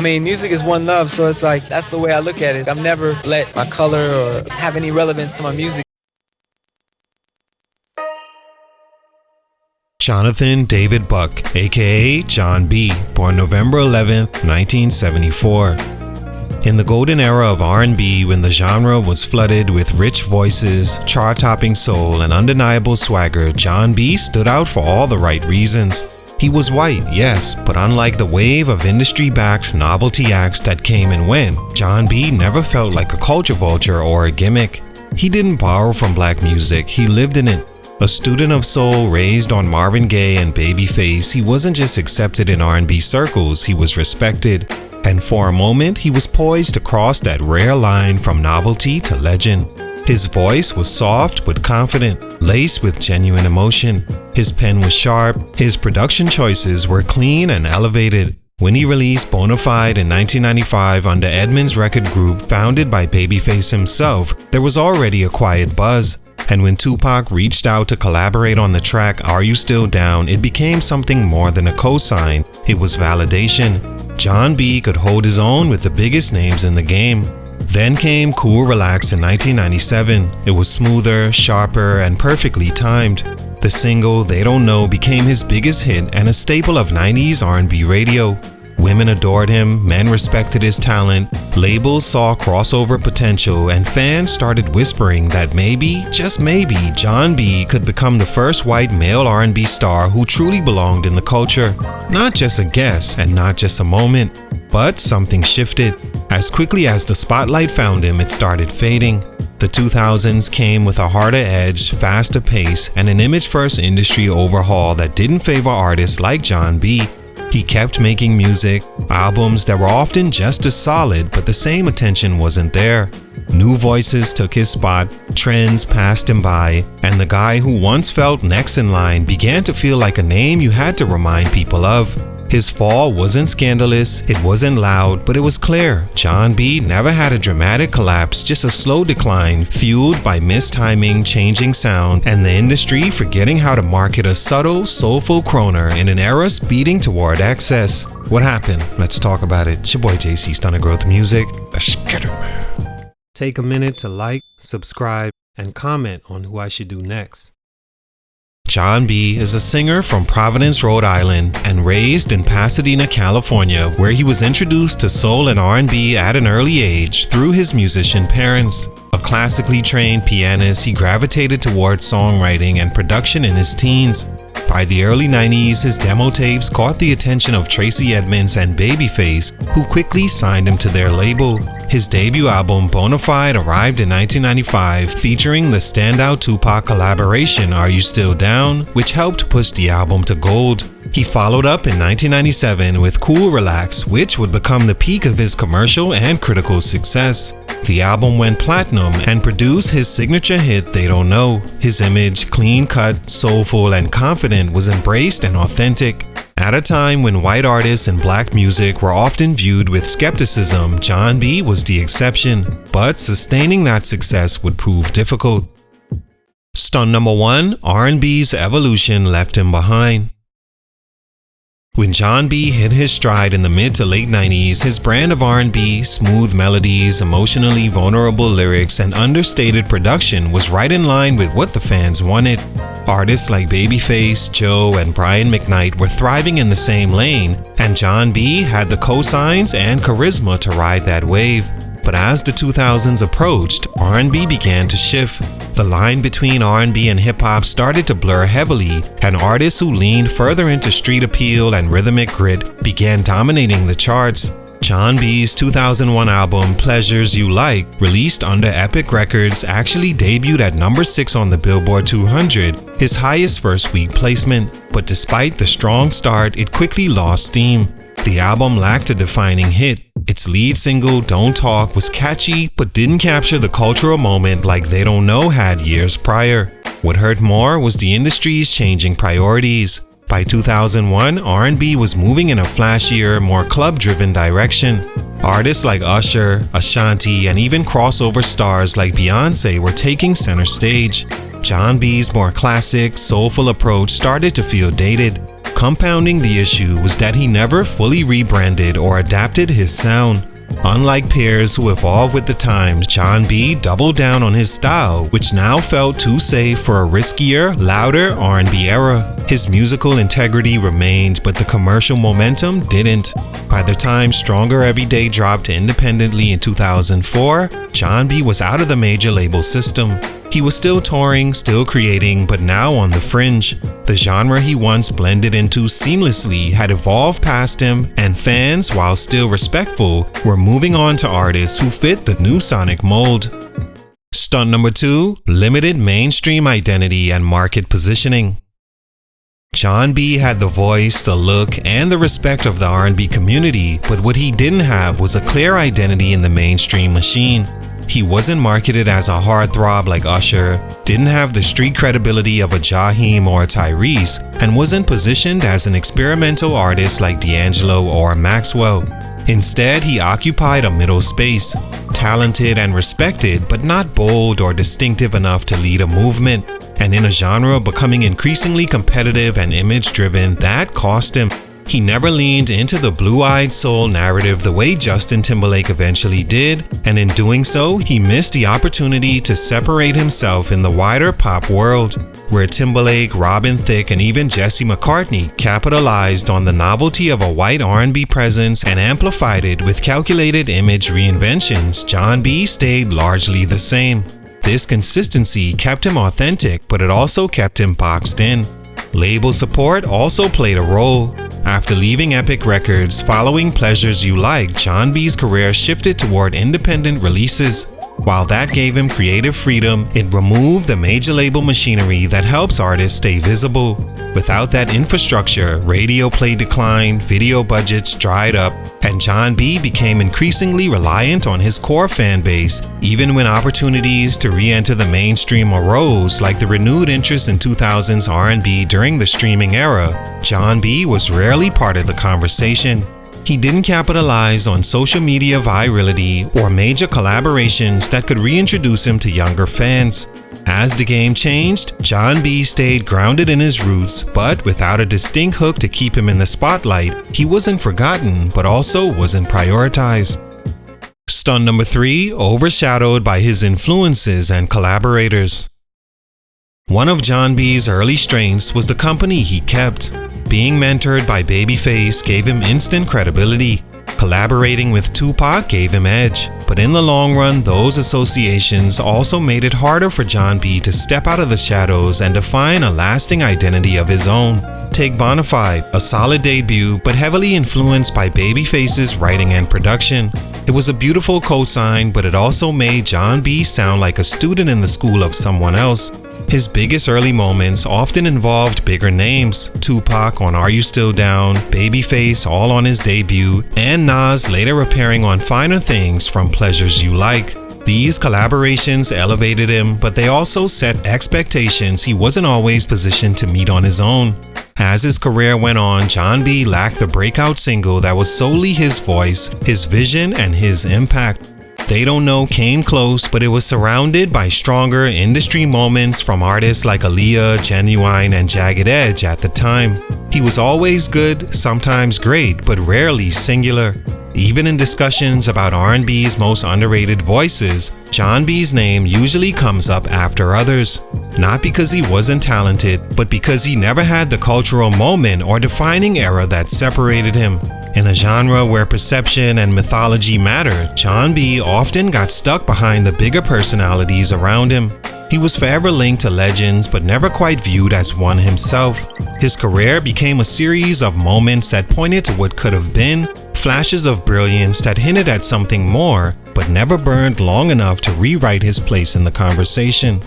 I mean, music is one love, so it's like, that's the way I look at it. I've never let my color or have any relevance to my music. Jonathan David Buck, aka Jon B, born November 11th, 1974. In the golden era of R&B, when the genre was flooded with rich voices, chart-topping soul, and undeniable swagger, Jon B stood out for all the right reasons. He was white, yes, but unlike the wave of industry-backed novelty acts that came and went, Jon B never felt like a culture vulture or a gimmick. He didn't borrow from black music, he lived in it. A student of soul raised on Marvin Gaye and Babyface, he wasn't just accepted in R&B circles, he was respected. And for a moment, he was poised to cross that rare line from novelty to legend. His voice was soft but confident, laced with genuine emotion. His pen was sharp, his production choices were clean and elevated. When he released Bonafide in 1995 under Edmonds Record Group, founded by Babyface himself, there was already a quiet buzz. And when Tupac reached out to collaborate on the track Are You Still Down, it became something more than a cosign. It was validation. Jon B could hold his own with the biggest names in the game. Then came Cool Relax in 1997. It was smoother, sharper, and perfectly timed. The single They Don't Know became his biggest hit and a staple of 90s R&B radio. Women adored him, men respected his talent, labels saw crossover potential, and fans started whispering that maybe, just maybe, Jon B could become the first white male R&B star who truly belonged in the culture. Not just a guess and not just a moment, but something shifted. As quickly as the spotlight found him, it started fading. The 2000s came with a harder edge, faster pace, and an image-first industry overhaul that didn't favor artists like Jon B. He kept making music, albums that were often just as solid, but the same attention wasn't there. New voices took his spot, trends passed him by, and the guy who once felt next in line began to feel like a name you had to remind people of. His fall wasn't scandalous, it wasn't loud, but it was clear. Jon B never had a dramatic collapse, just a slow decline fueled by mistiming, changing sound, and the industry forgetting how to market a subtle, soulful croner in an era speeding toward excess. What happened? Let's talk about it. It's your boy JC, StuntedGrowthMusic. Let's get it, man. Take a minute to like, subscribe, and comment on who I should do next. Jon B is a singer from Providence, Rhode Island, and raised in Pasadena, California, where he was introduced to soul and R&B at an early age through his musician parents. A classically trained pianist, he gravitated towards songwriting and production in his teens. By the early 90s, his demo tapes caught the attention of Tracy Edmonds and Babyface, who quickly signed him to their label. His debut album, Bonafide, arrived in 1995, featuring the standout Tupac collaboration, Are You Still Down?, which helped push the album to gold. He followed up in 1997 with Cool Relax, which would become the peak of his commercial and critical success. The album went platinum and produced his signature hit, They Don't Know. His image, clean-cut, soulful, and confident, was embraced and authentic. At a time when white artists and black music were often viewed with skepticism, Jon B was the exception, but sustaining that success would prove difficult. Stunt number 1, R&B's evolution left him behind. When Jon B hit his stride in the mid to late 90s, his brand of R&B, smooth melodies, emotionally vulnerable lyrics, and understated production was right in line with what the fans wanted. Artists like Babyface, Joe, and Brian McKnight were thriving in the same lane, and Jon B had the cosigns and charisma to ride that wave. But as the 2000s approached, R&B began to shift. The line between R&B and hip-hop started to blur heavily, and artists who leaned further into street appeal and rhythmic grit began dominating the charts. Jon B's 2001 album, Pleasures You Like, released under Epic Records, actually debuted at number 6 on the Billboard 200, his highest first-week placement. But despite the strong start, it quickly lost steam. The album lacked a defining hit. Its lead single, Don't Talk, was catchy but didn't capture the cultural moment like They Don't Know had years prior. What hurt more was the industry's changing priorities. By 2001, R&B was moving in a flashier, more club-driven direction. Artists like Usher, Ashanti, and even crossover stars like Beyonce were taking center stage. Jon B's more classic, soulful approach started to feel dated. Compounding the issue was that he never fully rebranded or adapted his sound. Unlike peers who evolved with the times, Jon B doubled down on his style, which now felt too safe for a riskier, louder R&B era. His musical integrity remained, but the commercial momentum didn't. By the time Stronger Everyday dropped independently in 2004, Jon B was out of the major label system. He was still touring, still creating, but now on the fringe. The genre he once blended into seamlessly had evolved past him, and fans, while still respectful, were moving on to artists who fit the new sonic mold. Stunt number 2, limited mainstream identity and market positioning. Jon B had the voice, the look, and the respect of the R&B community, but what he didn't have was a clear identity in the mainstream machine. He wasn't marketed as a heartthrob like Usher, didn't have the street credibility of a Jaheim or a Tyrese, and wasn't positioned as an experimental artist like D'Angelo or Maxwell. Instead, he occupied a middle space, talented and respected, but not bold or distinctive enough to lead a movement. And in a genre becoming increasingly competitive and image-driven, that cost him. He never leaned into the blue-eyed soul narrative the way Justin Timberlake eventually did, and in doing so, he missed the opportunity to separate himself in the wider pop world, where Timberlake, Robin Thicke, and even Jesse McCartney capitalized on the novelty of a white R&B presence and amplified it with calculated image reinventions. Jon B stayed largely the same. This consistency kept him authentic, but it also kept him boxed in. Label support also played a role. After leaving Epic Records following Pleasures You Like, Jon B's career shifted toward independent releases. While that gave him creative freedom, it removed the major label machinery that helps artists stay visible. Without that infrastructure, radio play declined, video budgets dried up, and Jon B became increasingly reliant on his core fan base, even when opportunities to re-enter the mainstream arose, like the renewed interest in 2000s R&B during the streaming era. Jon B was rarely part of the conversation. He didn't capitalize on social media virality or major collaborations that could reintroduce him to younger fans. As the game changed, Jon B stayed grounded in his roots, but without a distinct hook to keep him in the spotlight, he wasn't forgotten, but also wasn't prioritized. Stunt number 3, overshadowed by his influences and collaborators. One of Jon B's early strengths was the company he kept. Being mentored by Babyface gave him instant credibility. Collaborating with Tupac gave him edge. But in the long run, those associations also made it harder for Jon B to step out of the shadows and define a lasting identity of his own. Take Bonafide, a solid debut but heavily influenced by Babyface's writing and production. It was a beautiful cosign, but it also made Jon B sound like a student in the school of someone else. His biggest early moments often involved bigger names, Tupac on Are You Still Down, Babyface all on his debut, and Nas later appearing on Finer Things from Pleasures You Like. These collaborations elevated him, but they also set expectations he wasn't always positioned to meet on his own. As his career went on, Jon B lacked the breakout single that was solely his voice, his vision, and his impact. They Don't Know came close, but it was surrounded by stronger industry moments from artists like Aaliyah, Genuine, and Jagged Edge at the time. He was always good, sometimes great, but rarely singular. Even in discussions about R&B's most underrated voices, Jon B's name usually comes up after others. Not because he wasn't talented, but because he never had the cultural moment or defining era that separated him. In a genre where perception and mythology matter, Jon B often got stuck behind the bigger personalities around him. He was forever linked to legends, but never quite viewed as one himself. His career became a series of moments that pointed to what could have been, flashes of brilliance that hinted at something more, but never burned long enough to rewrite his place in the conversation.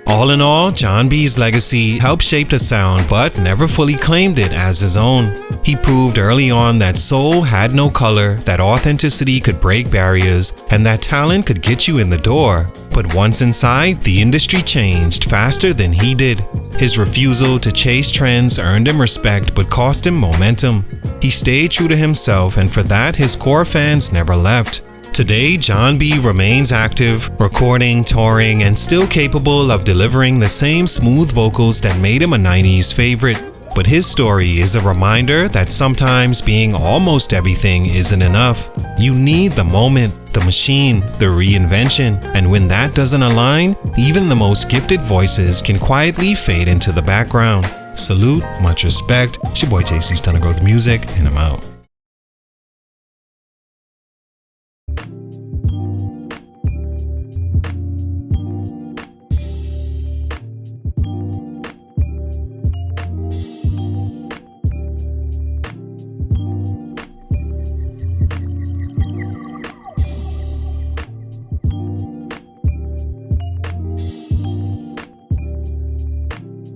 All in all, Jon B's legacy helped shape the sound but never fully claimed it as his own. He proved early on that soul had no color, that authenticity could break barriers, and that talent could get you in the door. But once inside, the industry changed faster than he did. His refusal to chase trends earned him respect but cost him momentum. He stayed true to himself, and for that, his core fans never left. Today, Jon B remains active, recording, touring, and still capable of delivering the same smooth vocals that made him a 90s favorite. But his story is a reminder that sometimes being almost everything isn't enough. You need the moment, the machine, the reinvention, and when that doesn't align, even the most gifted voices can quietly fade into the background. Salute, much respect. It's your boy JC StuntedGrowthMusic, and I'm out.